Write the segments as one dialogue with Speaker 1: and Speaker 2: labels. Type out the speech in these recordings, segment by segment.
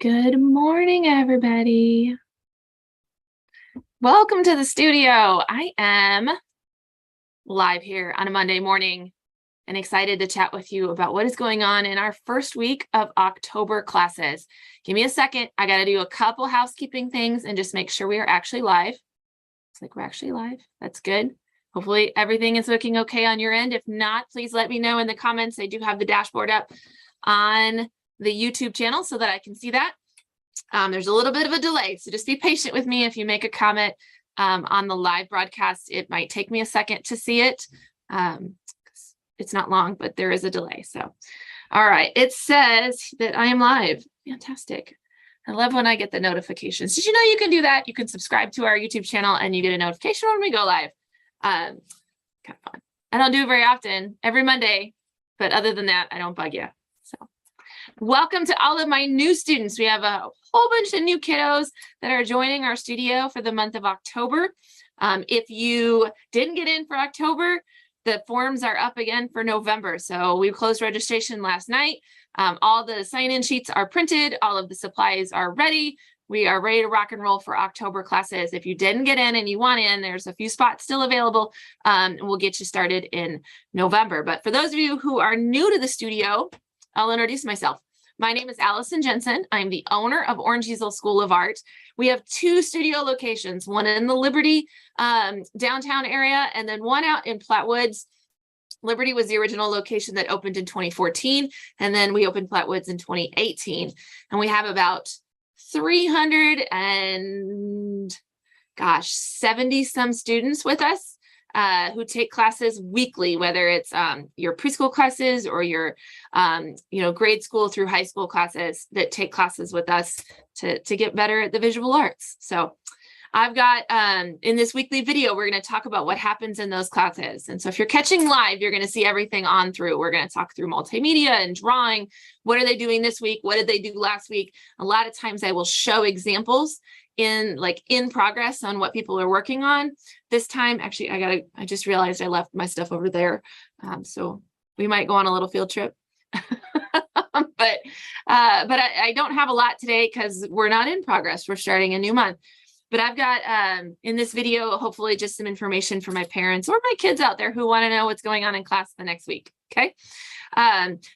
Speaker 1: Good morning, everybody. Welcome to the studio. I am live here on a Monday morning and excited to chat with you about what is going on in our first week of October classes. Give me a second. I got to do a couple housekeeping things and just make sure we are actually live. Looks like we're actually live. That's good. Hopefully everything is looking okay on your end. If not, please let me know in the comments. I do have the dashboard up on the YouTube channel so that I can see that. There's a little bit of a delay, so just be patient with me. If you make a comment on the live broadcast, it might take me a second to see it. It's not long, but there is a delay. So, all right, it says that I am live. Fantastic. I love when I get the notifications. Did you know you can do that? You can subscribe to our YouTube channel and you get a notification when we go live. Kind of fun. I don't do it very often, every Monday, but other than that, I don't bug you. So welcome to all of my new students. We have a whole bunch of new kiddos that are joining our studio for the month of October. If you didn't get in for October, the forms are up again for November. So we closed registration last night. All the sign-in sheets are printed. All of the supplies are ready. We are ready to rock and roll for October classes. If you didn't get in and you want in, there's a few spots still available. And we'll get you started in November. But for those of you who are new to the studio, I'll introduce myself. My name is Allison Jensen. I'm the owner of Orange Easel School of Art. We have two studio locations, one in the Liberty downtown area, and then one out in Platte Woods. Liberty was the original location that opened in 2014, and then we opened Platte Woods in 2018. And we have about 70 some students with us who take classes weekly, whether it's your preschool classes or your grade school through high school classes that take classes with us to get better at the visual arts. So I've got in this weekly video, we're going to talk about what happens in those classes. And so if you're catching live, you're going to see everything on through. We're going to talk through multimedia and drawing. What are they doing this week? What did they do last week? A lot of times I will show examples in progress on what people are working on. This time, actually, I just realized I left my stuff over there. So we might go on a little field trip. but I don't have a lot today because we're not in progress. We're starting a new month. But I've got in this video, hopefully just some information for my parents or my kids out there who want to know what's going on in class the next week. Okay.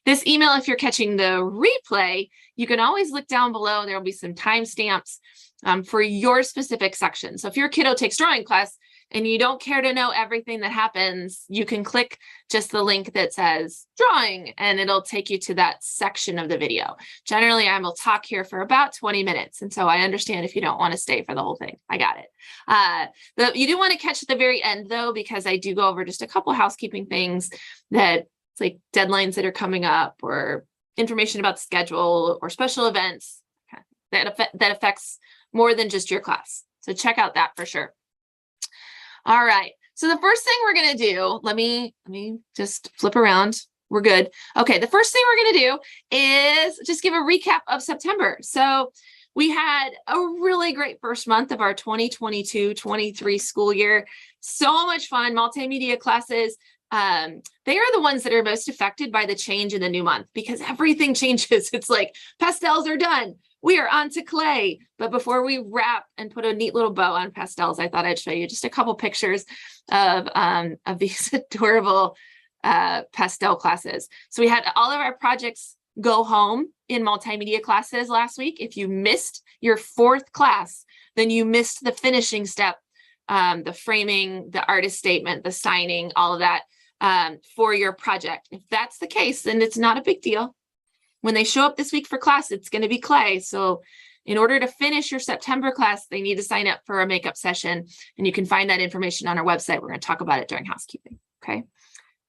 Speaker 1: This email, if you're catching the replay, you can always look down below. There will be some timestamps for your specific section. So if your kiddo takes drawing class and you don't care to know everything that happens, you can click just the link that says drawing and it'll take you to that section of the video. Generally, I will talk here for about 20 minutes. And so I understand if you don't want to stay for the whole thing. I got it. You do want to catch at the very end though, because I do go over just a couple housekeeping things that it's like deadlines that are coming up or information about the schedule or special events that affects more than just your class. So check out that for sure. All right. So the first thing we're going to do, let me just flip around. We're good. Okay. The first thing we're going to do is just give a recap of September. So we had a really great first month of our 2022-23 school year. So much fun. Multimedia classes. They are the ones that are most affected by the change in the new month because everything changes. It's like pastels are done. We are on to clay. But before we wrap and put a neat little bow on pastels, I thought I'd show you just a couple pictures of these adorable pastel classes. So we had all of our projects go home in multimedia classes last week. If you missed your fourth class, then you missed the finishing step, the framing, the artist statement, the signing, all of that for your project. If that's the case, then it's not a big deal. When they show up this week for class, it's going to be clay. So in order to finish your September class, they need to sign up for a makeup session. And you can find that information on our website. We're going to talk about it during housekeeping. Okay.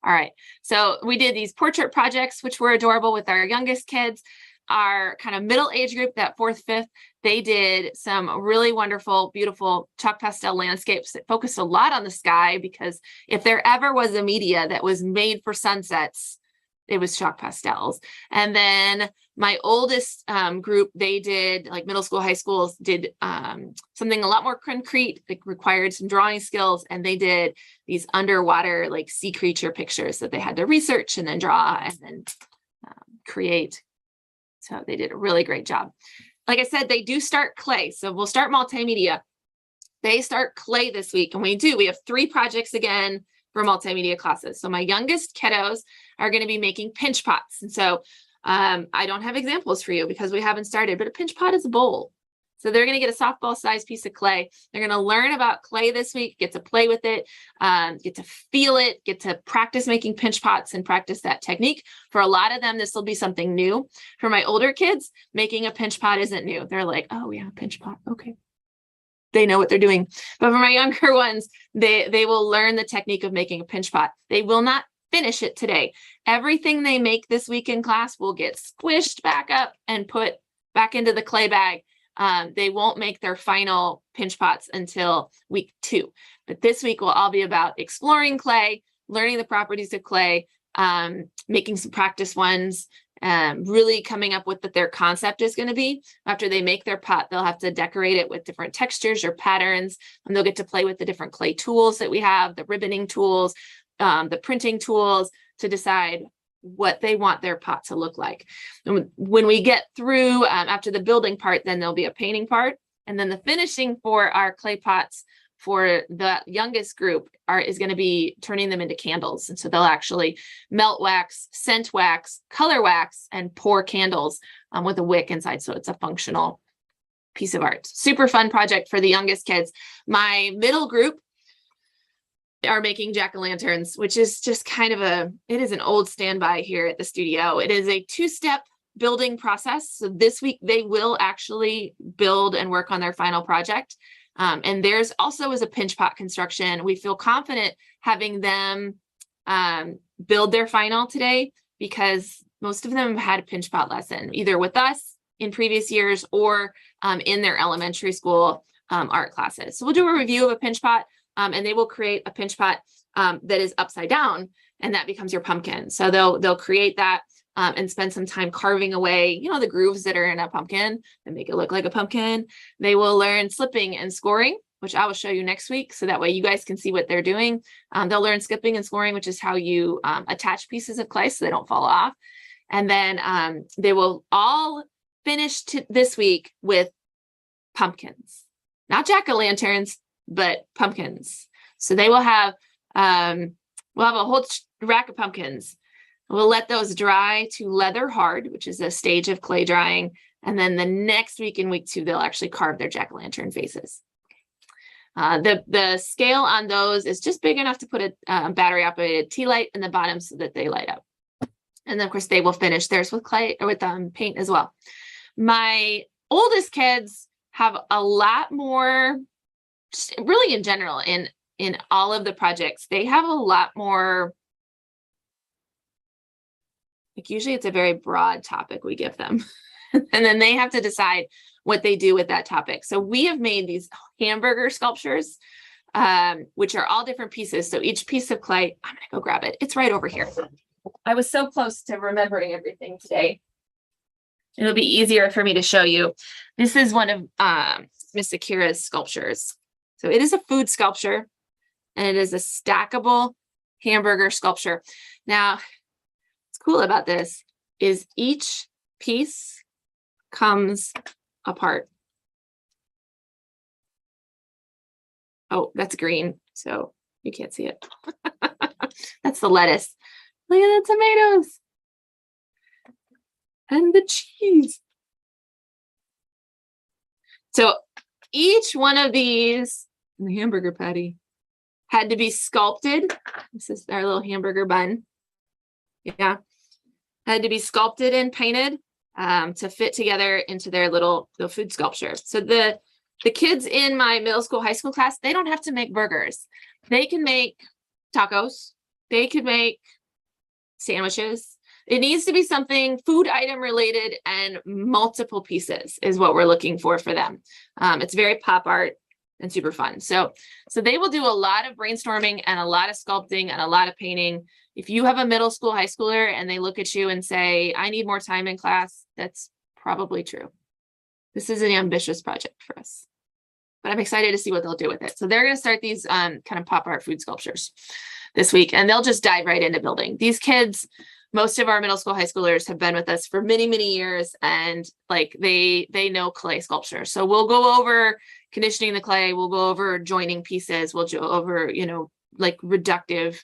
Speaker 1: All right. So we did these portrait projects, which were adorable with our youngest kids. Our kind of middle age group, that fourth, fifth, they did some really wonderful, beautiful chalk pastel landscapes that focused a lot on the sky, because if there ever was a media that was made for sunsets, it was chalk pastels. And then my oldest group, they did, like middle school, high schools, did something a lot more concrete that required some drawing skills. And they did these underwater, like sea creature pictures that they had to research and then draw and then create. So they did a really great job. like I said, they do start clay. So we'll start multimedia. They start clay this week. And we have 3 projects again for multimedia classes. So my youngest kiddos are going to be making pinch pots. And so I don't have examples for you because we haven't started, but a pinch pot is a bowl. So they're going to get a softball sized piece of clay. They're going to learn about clay this week, get to play with it, get to feel it, get to practice making pinch pots and practice that technique. For a lot of them, this will be something new. For my older kids, making a pinch pot isn't new. They're like, oh yeah, pinch pot. Okay. They know what they're doing. But for my younger ones, they will learn the technique of making a pinch pot. They will not finish it today. Everything they make this week in class will get squished back up and put back into the clay bag. They won't make their final pinch pots until week 2. But this week will all be about exploring clay, learning the properties of clay, making some practice ones, really coming up with what their concept is going to be. After they make their pot, they'll have to decorate it with different textures or patterns, and they'll get to play with the different clay tools that we have, the ribboning tools, the printing tools, to decide what they want their pot to look like. And when we get through after the building part, then there'll be a painting part. And then the finishing for our clay pots for the youngest group is going to be turning them into candles. And so they'll actually melt wax, scent wax, color wax, and pour candles with a wick inside. So it's a functional piece of art. Super fun project for the youngest kids. My middle group are making jack-o'-lanterns, which is just kind of it is an old standby here at the studio. It is a 2-step building process. So this week they will actually build and work on their final project. And theirs also is a pinch pot construction. We feel confident having them build their final today because most of them have had a pinch pot lesson, either with us in previous years or in their elementary school art classes. So we'll do a review of a pinch pot. And they will create a pinch pot that is upside down, and that becomes your pumpkin. So they'll create that and spend some time carving away, the grooves that are in a pumpkin and make it look like a pumpkin. They will learn slipping and scoring, which I will show you next week. So that way you guys can see what they're doing. They'll learn skipping and scoring, which is how you attach pieces of clay so they don't fall off. And then they will all finish this week with pumpkins, not jack-o'-lanterns, but pumpkins. So they will have, we'll have a whole rack of pumpkins. We'll let those dry to leather hard, which is a stage of clay drying. And then the next week in week 2, they'll actually carve their jack-o'-lantern faces. The scale on those is just big enough to put a battery operated tea light in the bottom so that they light up. And then of course they will finish theirs with clay or with paint as well. My oldest kids have a lot more, just really in general, in all of the projects, they have a lot more, like usually it's a very broad topic we give them. And then they have to decide what they do with that topic. So we have made these hamburger sculptures, which are all different pieces. So each piece of clay, I'm gonna go grab it. It's right over here. I was so close to remembering everything today. It'll be easier for me to show you. This is one of Miss Akira's sculptures. So it is a food sculpture, and it is a stackable hamburger sculpture. Now, what's cool about this is each piece comes apart. Oh, that's green, so you can't see it. That's the lettuce. Look at the tomatoes and the cheese. So each one of these, the hamburger patty, had to be sculpted. This is our little hamburger bun. Yeah. Had to be sculpted and painted to fit together into their little food sculpture. So the kids in my middle school, high school class, they don't have to make burgers. They can make tacos. They could make sandwiches. It needs to be something food item related and multiple pieces is what we're looking for them. It's very pop art and super fun. So they will do a lot of brainstorming and a lot of sculpting and a lot of painting. If you have a middle school, high schooler, and they look at you and say, I need more time in class, that's probably true. This is an ambitious project for us, but I'm excited to see what they'll do with it. So they're going to start these kind of pop art food sculptures this week, and they'll just dive right into building. These kids most of our middle school, high schoolers have been with us for many, many years, and like they know clay sculpture. So we'll go over conditioning the clay, we'll go over joining pieces, we'll go over, you know, like reductive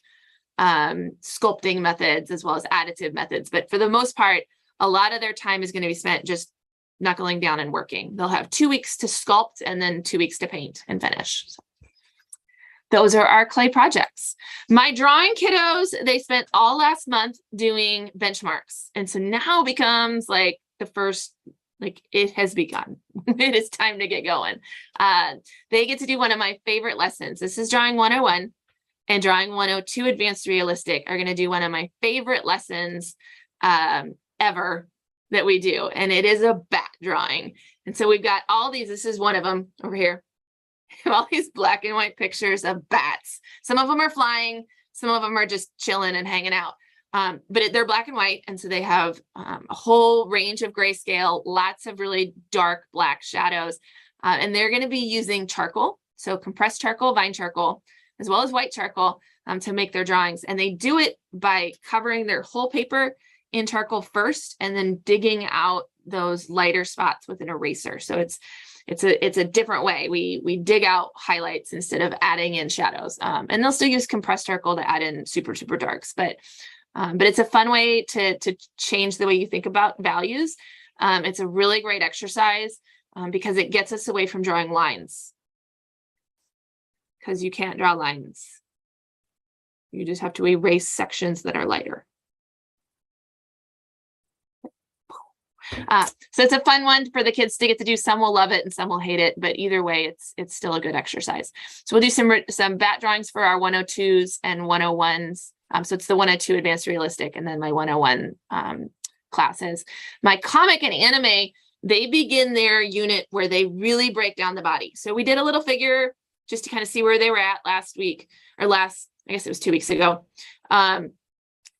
Speaker 1: sculpting methods as well as additive methods. But for the most part, a lot of their time is going to be spent just knuckling down and working. They'll have 2 weeks to sculpt and then 2 weeks to paint and finish. So those are our clay projects. My drawing kiddos, they spent all last month doing benchmarks. And so now becomes like the first, like it has begun. It is time to get going. They get to do one of my favorite lessons. This is Drawing 101 and Drawing 102 Advanced Realistic are going to do one of my favorite lessons ever that we do. And it is a bat drawing. And so we've got all these, this is one of them over here. All these black and white pictures of bats. Some of them are flying, some of them are just chilling and hanging out. But they're black and white. And so they have a whole range of grayscale, lots of really dark black shadows. And they're going to be using charcoal. So compressed charcoal, vine charcoal, as well as white charcoal to make their drawings. And they do it by covering their whole paper in charcoal first, and then digging out those lighter spots with an eraser. So it's a different way. We dig out highlights instead of adding in shadows. And they'll still use compressed charcoal to add in super darks, but it's a fun way to change the way you think about values. It's a really great exercise because it gets us away from drawing lines, because you can't draw lines. You just have to erase sections that are lighter. So it's a fun one for the kids to get to do. Some will love it and some will hate it, but either way, it's still a good exercise. So we'll do some bat drawings for our 102s and 101s. So it's the 102 Advanced Realistic and then my 101 classes. My comic and anime, they begin their unit where they really break down the body. So we did a little figure just to kind of see where they were at last week, or I guess it was 2 weeks ago.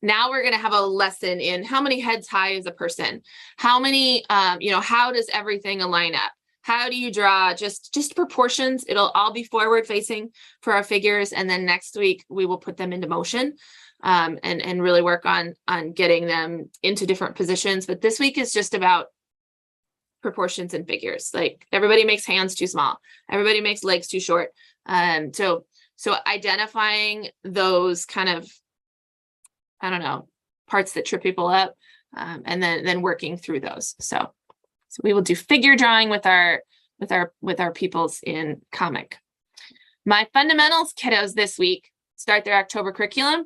Speaker 1: Now we're going to have a lesson in how many heads high is a person? How many, how does everything align up? How do you draw just proportions? It'll all be forward facing for our figures. And then next week we will put them into motion and really work on getting them into different positions. But this week is just about proportions and figures. Like everybody makes hands too small. Everybody makes legs too short. So identifying those kind of, I don't know, parts that trip people up, and then working through those. So we will do figure drawing with our pupils in comic. My fundamentals kiddos this week start their October curriculum.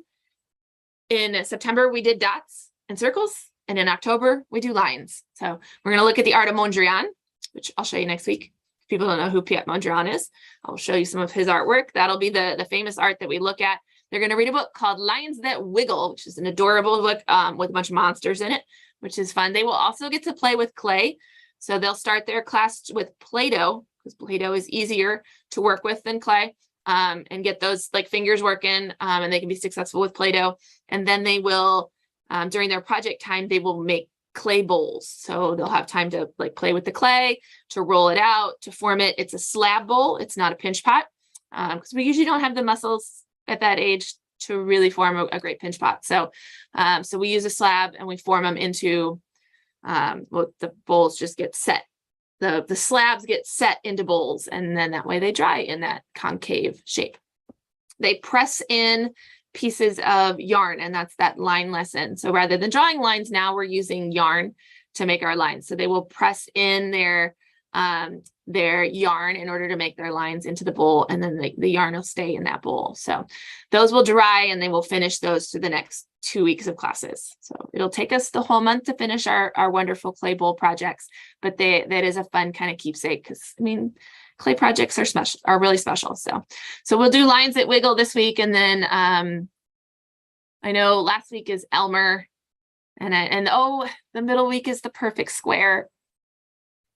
Speaker 1: In September, we did dots and circles, and in October, we do lines. So we're going to look at the art of Mondrian, which I'll show you next week. If people don't know who Piet Mondrian is, I'll show you some of his artwork. That'll be the famous art that we look at. They're going to read a book called Lions That Wiggle, which is an adorable book with a bunch of monsters in it, which is fun. They will also get to play with clay. So they'll start their class with Play-Doh, because Play-Doh is easier to work with than clay, and get those like fingers working, and they can be successful with Play-Doh. And then they will, during their project time, they will make clay bowls. So they'll have time to like play with the clay, to roll it out, to form it. It's a slab bowl. It's not a pinch pot, because we usually don't have the muscles at that age to really form a great pinch pot. So we use a slab and we form them into, the bowls just get set. The slabs get set into bowls, and then that way they dry in that concave shape. They press in pieces of yarn, and that's that line lesson. So rather than drawing lines, now we're using yarn to make our lines. So they will press in their yarn in order to make their lines into the bowl, and then the yarn will stay in that bowl. So those will dry, and they will finish those through the next 2 weeks of classes. So it'll take us the whole month to finish our wonderful clay bowl projects, but that is a fun kind of keepsake, because I mean, clay projects are really special. So we'll do Lines That Wiggle this week, and then I know last week is Elmer, and the middle week is The Perfect Square.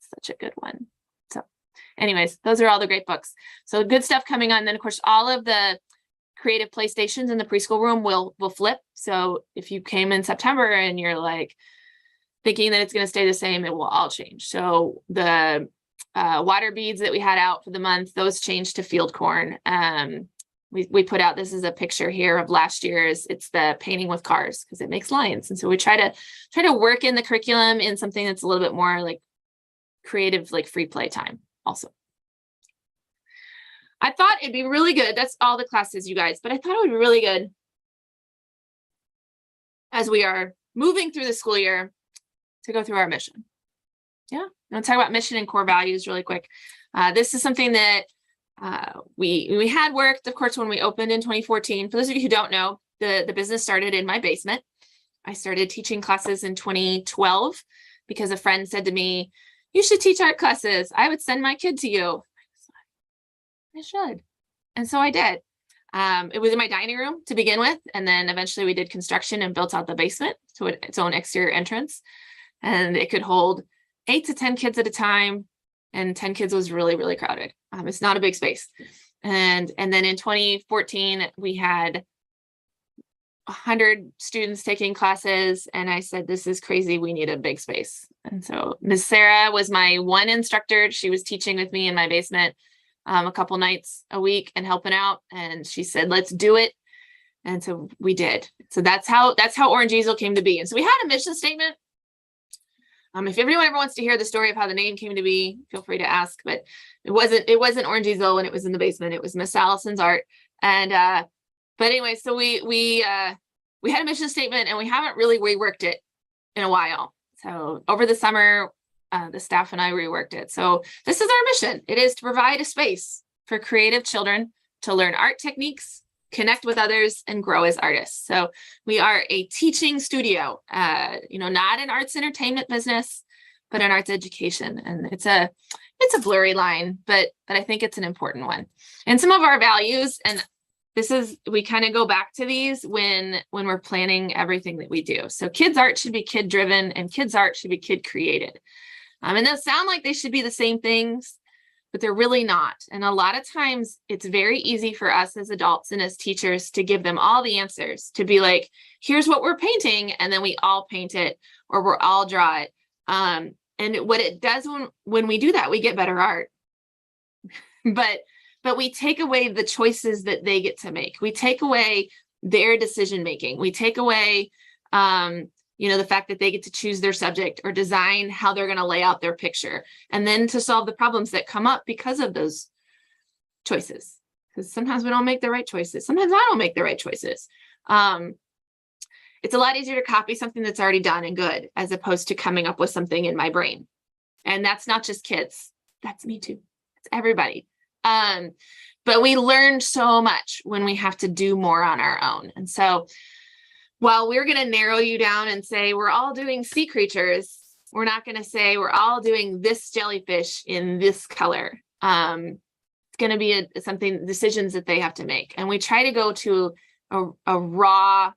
Speaker 1: Such a good one. So anyways, those are all the great books. So good stuff coming on. Then of course, all of the creative playstations in the preschool room will flip. So if you came in September and you're like thinking that it's going to stay the same, it will all change. So the water beads that we had out for the month, those changed to field corn. we put out, this is a picture here of last year's, it's the painting with cars because it makes lines. And so we try to work in the curriculum in something that's a little bit more like creative, like free play time also. I thought it'd be really good. That's all the classes, you guys, but I thought it would be really good as we are moving through the school year to go through our mission. Yeah, I'm gonna talk about mission and core values really quick. This is something that we had worked, of course, when we opened in 2014. For those of you who don't know, the business started in my basement. I started teaching classes in 2012 because a friend said to me, you should teach art classes. I would send my kid to you. I should. And so I did. It was in my dining room to begin with. And then eventually we did construction and built out the basement to its own exterior entrance. And it could hold 8 to 10 kids at a time. And 10 kids was really, really crowded. It's not a big space. And then in 2014, we had 100 students taking classes. And I said, this is crazy. We need a big space. And so Ms. Sarah was my one instructor. She was teaching with me in my basement a couple nights a week and helping out. And she said, let's do it. And so we did. So that's how Orange Easel came to be. And so we had a mission statement. If anyone ever wants to hear the story of how the name came to be, feel free to ask, but it wasn't Orange Easel when it was in the basement. It was Miss Allison's art. And, but anyway, so we had a mission statement and we haven't really reworked it in a while. So over the summer, the staff and I reworked it. So this is our mission. It is to provide a space for creative children to learn art techniques, connect with others, and grow as artists. So we are a teaching studio, not an arts entertainment business, but an arts education. And it's a blurry line, but I think it's an important one. And some of our values, and we kind of go back to these when we're planning everything that we do. So kids art should be kid driven and kids art should be kid created. And they'll sound like they should be the same things, but they're really not. And a lot of times it's very easy for us as adults and as teachers to give them all the answers, to be like, here's what we're painting. And then we all paint it or we'll all draw it. And what it does when we do that, we get better art. But we take away the choices that they get to make. We take away their decision making. We take away, the fact that they get to choose their subject or design how they're going to lay out their picture, and then to solve the problems that come up because of those choices. Because sometimes we don't make the right choices. Sometimes I don't make the right choices. It's a lot easier to copy something that's already done and good, as opposed to coming up with something in my brain. And that's not just kids. That's me too. It's everybody. But we learn so much when we have to do more on our own. And so while we're going to narrow you down and say we're all doing sea creatures, we're not going to say we're all doing this jellyfish in this color. It's going to be decisions that they have to make. And we try to go to a raw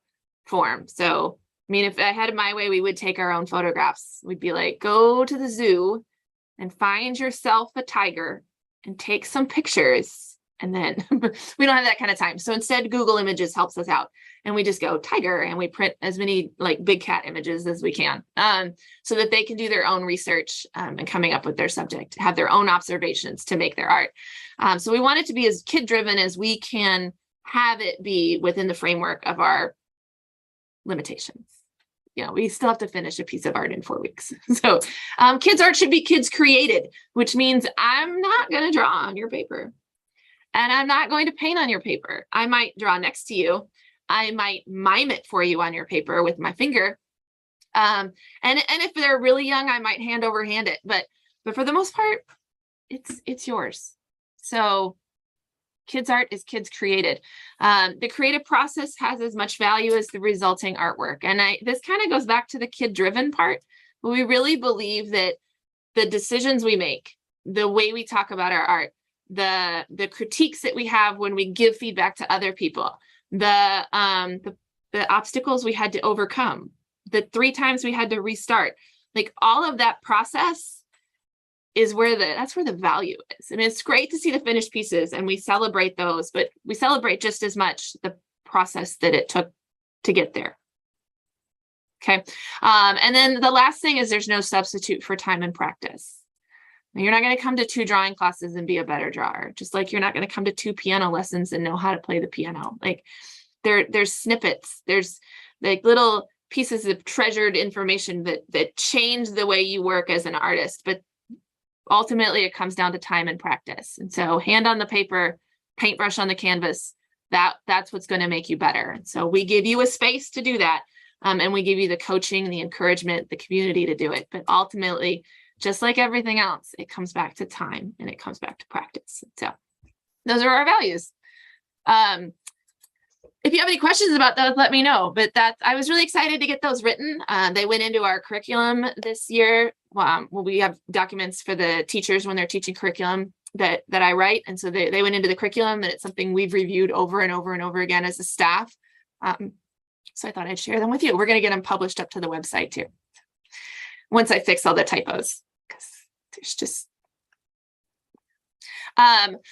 Speaker 1: form. So, I mean, if I had it my way, we would take our own photographs. We'd be like, go to the zoo and find yourself a tiger and take some pictures. And then we don't have that kind of time. So instead, Google Images helps us out. And we just go tiger and we print as many like big cat images as we can, so that they can do their own research and coming up with their subject, have their own observations to make their art. So we want it to be as kid driven as we can have it be within the framework of our limitations. We still have to finish a piece of art in 4 weeks. So kids art should be kids created, which means I'm not going to draw on your paper. And I'm not going to paint on your paper. I might draw next to you. I might mime it for you on your paper with my finger. And if they're really young, I might hand over hand it. But for the most part, it's yours. So kids art is kids created. The creative process has as much value as the resulting artwork. And this kind of goes back to the kid driven part. But we really believe that the decisions we make, the way we talk about our art, the critiques that we have when we give feedback to other people, the obstacles we had to overcome, the 3 times we had to restart, like all of that process is that's where the value is. I mean, it's great to see the finished pieces and we celebrate those, but we celebrate just as much the process that it took to get there. Okay. And then the last thing is there's no substitute for time and practice. And you're not going to come to 2 drawing classes and be a better drawer, just like you're not going to come to 2 piano lessons and know how to play the piano. Like there's snippets, there's like little pieces of treasured information that change the way you work as an artist. But ultimately, it comes down to time and practice. And so hand on the paper, paintbrush on the canvas, that's what's going to make you better. And so we give you a space to do that. And we give you the coaching, the encouragement, the community to do it. But ultimately, just like everything else, it comes back to time and it comes back to practice. So those are our values. If you have any questions about those, let me know. But I was really excited to get those written. They went into our curriculum this year. We have documents for the teachers when they're teaching curriculum that I write. And so they went into the curriculum, and it's something we've reviewed over and over and over again as a staff. So I thought I'd share them with you. We're going to get them published up to the website too, once I fix all the typos, because there's just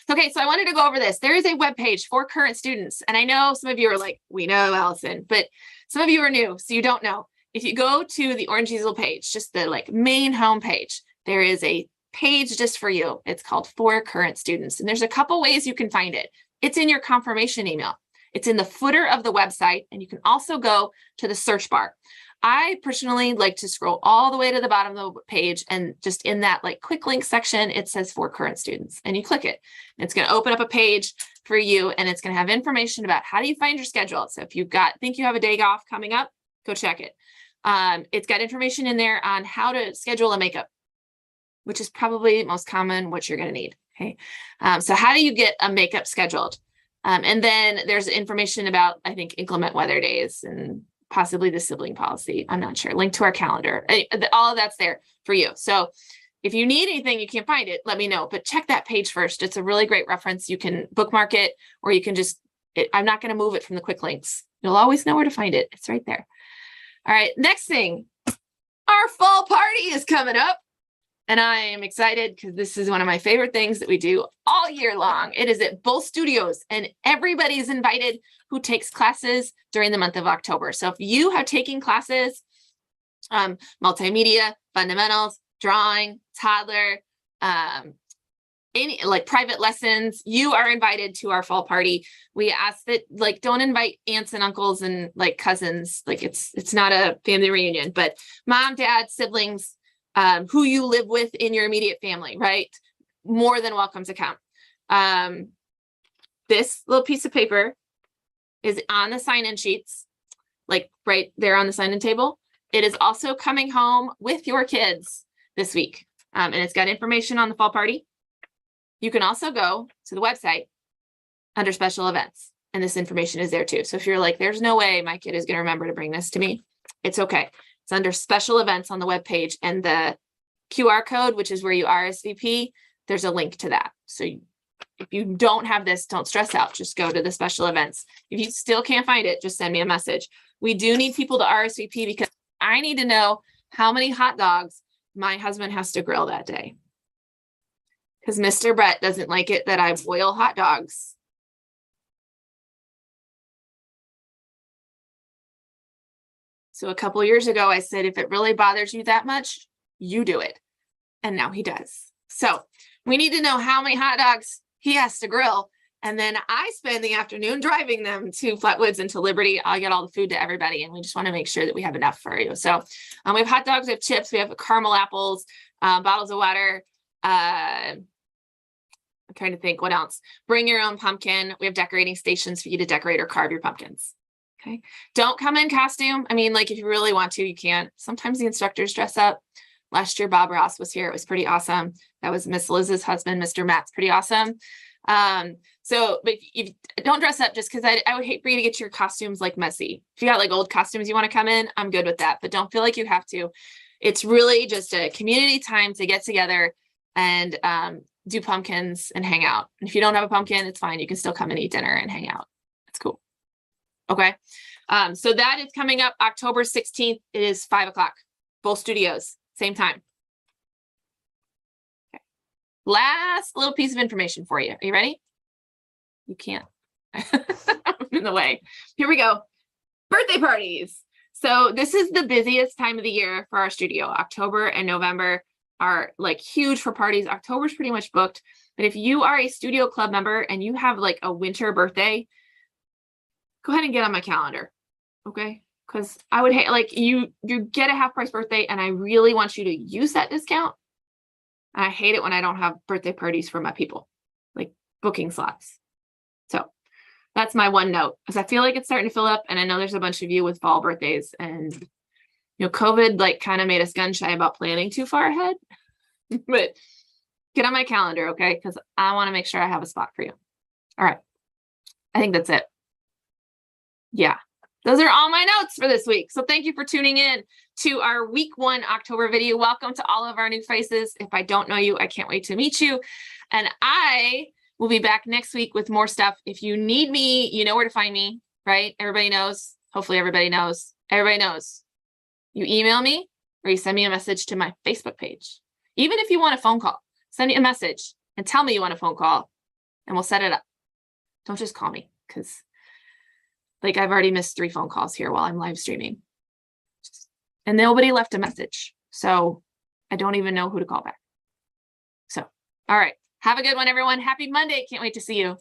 Speaker 1: okay, so I wanted to go over this. There is a web page for current students. And I know some of you are like, we know, Allison, but some of you are new, so you don't know. If you go to the Orange Easel page, just the like main home page, there is a page just for you. It's called For Current Students. And there's a couple ways you can find it. It's in your confirmation email. It's in the footer of the website, and you can also go to the search bar. I personally like to scroll all the way to the bottom of the page, and just in that like quick link section, it says For Current Students, and you click it. It's going to open up a page for you, and it's going to have information about how do you find your schedule. So if you've think you have a day off coming up, go check it. It's got information in there on how to schedule a makeup, which is probably most common what you're going to need. Okay. So how do you get a makeup scheduled? And then there's information about, I think, inclement weather days and possibly the sibling policy. I'm not sure. Link to our calendar. All of that's there for you. So if you need anything, you can't find it, let me know. But check that page first. It's a really great reference. You can bookmark it, or you can just, I'm not going to move it from the quick links. You'll always know where to find it. It's right there. All right. Next thing, our fall party is coming up. And I am excited because this is one of my favorite things that we do all year long. It is at both studios, and everybody is invited who takes classes during the month of October. So if you have taken classes, multimedia, fundamentals, drawing, toddler, any like private lessons, you are invited to our fall party. We ask that like don't invite aunts and uncles and like cousins. Like it's not a family reunion, but mom, dad, siblings, who you live with in your immediate family, right? More than welcome to come. This little piece of paper is on the sign-in sheets, like right there on the sign-in table. It is also coming home with your kids this week. And it's got information on the fall party. You can also go to the website under special events, and this information is there too. So if you're like, there's no way my kid is going to remember to bring this to me, it's okay. It's under special events on the webpage, and the QR code, which is where you RSVP, there's a link to that. So if you don't have this, don't stress out. Just go to the special events. If you still can't find it, just send me a message. We do need people to RSVP because I need to know how many hot dogs my husband has to grill that day. Because Mr. Brett doesn't like it that I boil hot dogs. So a couple years ago, I said, if it really bothers you that much, you do it. And now he does. So we need to know how many hot dogs he has to grill. And then I spend the afternoon driving them to Flatwoods and to Liberty. I'll get all the food to everybody. And we just want to make sure that we have enough for you. So we have hot dogs, we have chips, we have caramel apples, bottles of water. I'm trying to think what else. Bring your own pumpkin. We have decorating stations for you to decorate or carve your pumpkins. Okay. Don't come in costume. I mean, like if you really want to, you can. Sometimes the instructors dress up. Last year, Bob Ross was here. It was pretty awesome. That was Miss Liz's husband, Mr. Matt's pretty awesome. But if don't dress up just because I would hate for you to get your costumes like messy. If you got like old costumes you want to come in, I'm good with that, but don't feel like you have to. It's really just a community time to get together and do pumpkins and hang out. And if you don't have a pumpkin, it's fine. You can still come and eat dinner and hang out. It's cool. Okay. So that is coming up October 16th. It is 5 o'clock, both studios, same time. Okay. Last little piece of information for you. Are you ready? You can't. I'm in the way. Here we go. Birthday parties. So this is the busiest time of the year for our studio, October and November. are like huge for parties. October's pretty much booked. But if you are a studio club member and you have like a winter birthday, go ahead and get on my calendar. Okay. Because I would hate, like, you get a half price birthday and I really want you to use that discount. And I hate it when I don't have birthday parties for my people, like booking slots. So that's my one note, because I feel like it's starting to fill up, and I know there's a bunch of you with fall birthdays, and COVID like kind of made us gun shy about planning too far ahead. But get on my calendar, okay? Because I want to make sure I have a spot for you. All right. I think that's it. Yeah. Those are all my notes for this week. So thank you for tuning in to our week 1 October video. Welcome to all of our new faces. If I don't know you, I can't wait to meet you. And I will be back next week with more stuff. If you need me, you know where to find me, right? Everybody knows. Hopefully everybody knows. Everybody knows. You email me or you send me a message to my Facebook page. Even if you want a phone call, send me a message and tell me you want a phone call and we'll set it up. Don't just call me, because like I've already missed 3 phone calls here while I'm live streaming and nobody left a message. So I don't even know who to call back. So, all right. Have a good one, everyone. Happy Monday. Can't wait to see you.